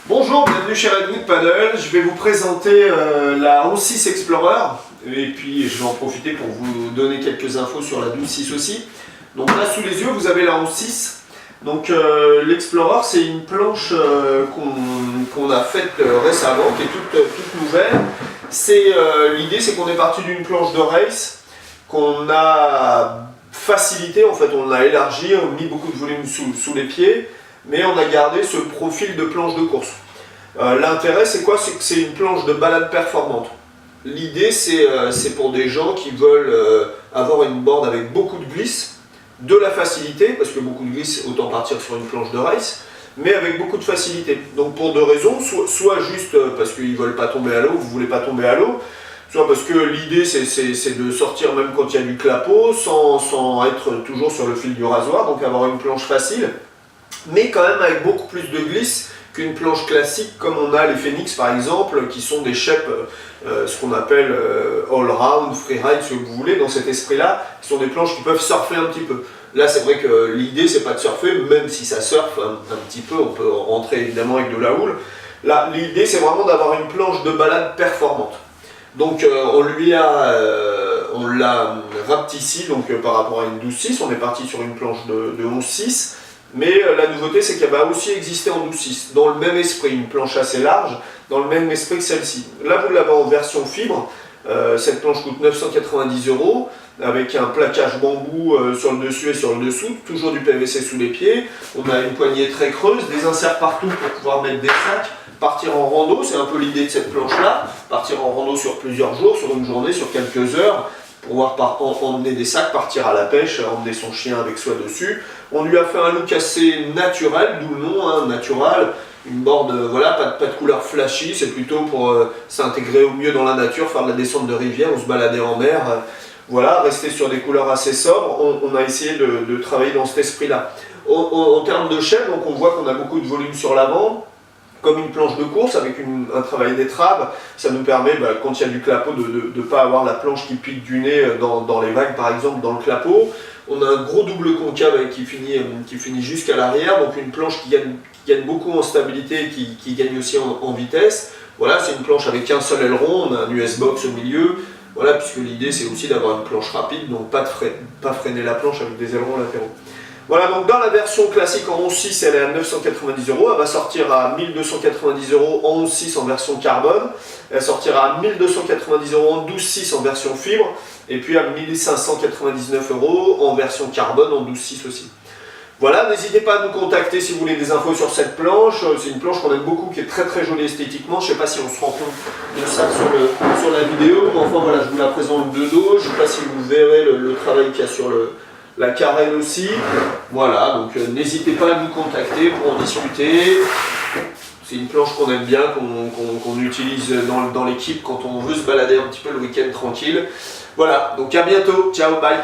Bonjour, bienvenue chez Redwood Paddle. Je vais vous présenter la 11.6 Explorer et puis je vais en profiter pour vous donner quelques infos sur la 12.6 aussi. Donc là sous les yeux vous avez la 11.6. Donc l'Explorer c'est une planche qu'on a faite récemment, qui est toute nouvelle. L'idée c'est qu'on est parti d'une planche de race qu'on a facilité, en fait on l'a élargi, on a mis beaucoup de volume sous les pieds, mais on a gardé ce profil de planche de course. L'intérêt c'est quoi? C'est que c'est une planche de balade performante. L'idée c'est pour des gens qui veulent avoir une board avec beaucoup de glisse, de la facilité, parce que beaucoup de glisse, autant partir sur une planche de race, mais avec beaucoup de facilité. Donc pour deux raisons, soit juste parce qu'ils ne veulent pas tomber à l'eau, vous ne voulez pas tomber à l'eau, soit parce que l'idée c'est de sortir même quand il y a du clapot, sans être toujours sur le fil du rasoir, donc avoir une planche facile, mais quand même avec beaucoup plus de glisse qu'une planche classique comme on a les Phoenix par exemple, qui sont des shapes, ce qu'on appelle all-round, freeride, ce que vous voulez, dans cet esprit-là, qui sont des planches qui peuvent surfer un petit peu. Là c'est vrai que l'idée c'est pas de surfer, même si ça surfe un petit peu, on peut rentrer évidemment avec de la houle. Là l'idée c'est vraiment d'avoir une planche de balade performante. Donc on l'a rapetissé donc par rapport à une 12.6, on est parti sur une planche de 11.6. Mais la nouveauté c'est qu'elle va aussi exister en 12.6, dans le même esprit, une planche assez large, dans le même esprit que celle-ci. Là vous l'avez en version fibre, cette planche coûte 990 €, avec un plaquage bambou sur le dessus et sur le dessous, toujours du PVC sous les pieds. On a une poignée très creuse, des inserts partout pour pouvoir mettre des sacs, partir en rando, c'est un peu l'idée de cette planche-là, partir en rando sur plusieurs jours, sur une journée, sur quelques heures, pouvoir emmener des sacs, partir à la pêche, emmener son chien avec soi dessus. On lui a fait un look assez naturel, d'où le nom, hein, natural. Une board, voilà, pas de couleur flashy, c'est plutôt pour s'intégrer au mieux dans la nature, faire de la descente de rivière ou se balader en mer. Voilà, rester sur des couleurs assez sobres. On a essayé de travailler dans cet esprit-là. En termes de chaîne, donc on voit qu'on a beaucoup de volume sur l'avant, comme une planche de course avec un travail d'étrave. Ça nous permet, quand il y a du clapot, de ne pas avoir la planche qui pique du nez dans les vagues, par exemple, dans le clapot. On a un gros double concave qui finit jusqu'à l'arrière, donc une planche qui gagne beaucoup en stabilité et qui gagne aussi en vitesse. Voilà, c'est une planche avec un seul aileron, on a un US box au milieu. Voilà, puisque l'idée c'est aussi d'avoir une planche rapide, donc pas freiner la planche avec des ailerons latéraux. Voilà, donc dans la version classique en 11.6, elle est à 990 €, elle va sortir à 1290 € en 11.6 en version carbone, elle sortira à 1290 € en 12.6 en version fibre, et puis à 1599 € en version carbone en 12.6 aussi. Voilà, n'hésitez pas à nous contacter si vous voulez des infos sur cette planche. C'est une planche qu'on aime beaucoup, qui est très très jolie esthétiquement. Je ne sais pas si on se rend compte de ça sur la vidéo, mais enfin voilà, je vous la présente de dos. Je ne sais pas si vous verrez le travail qu'il y a sur la carène aussi. Voilà, donc n'hésitez pas à nous contacter pour en discuter. C'est une planche qu'on aime bien, qu'on utilise dans l'équipe quand on veut se balader un petit peu le week-end tranquille. Voilà, donc à bientôt, ciao, bye.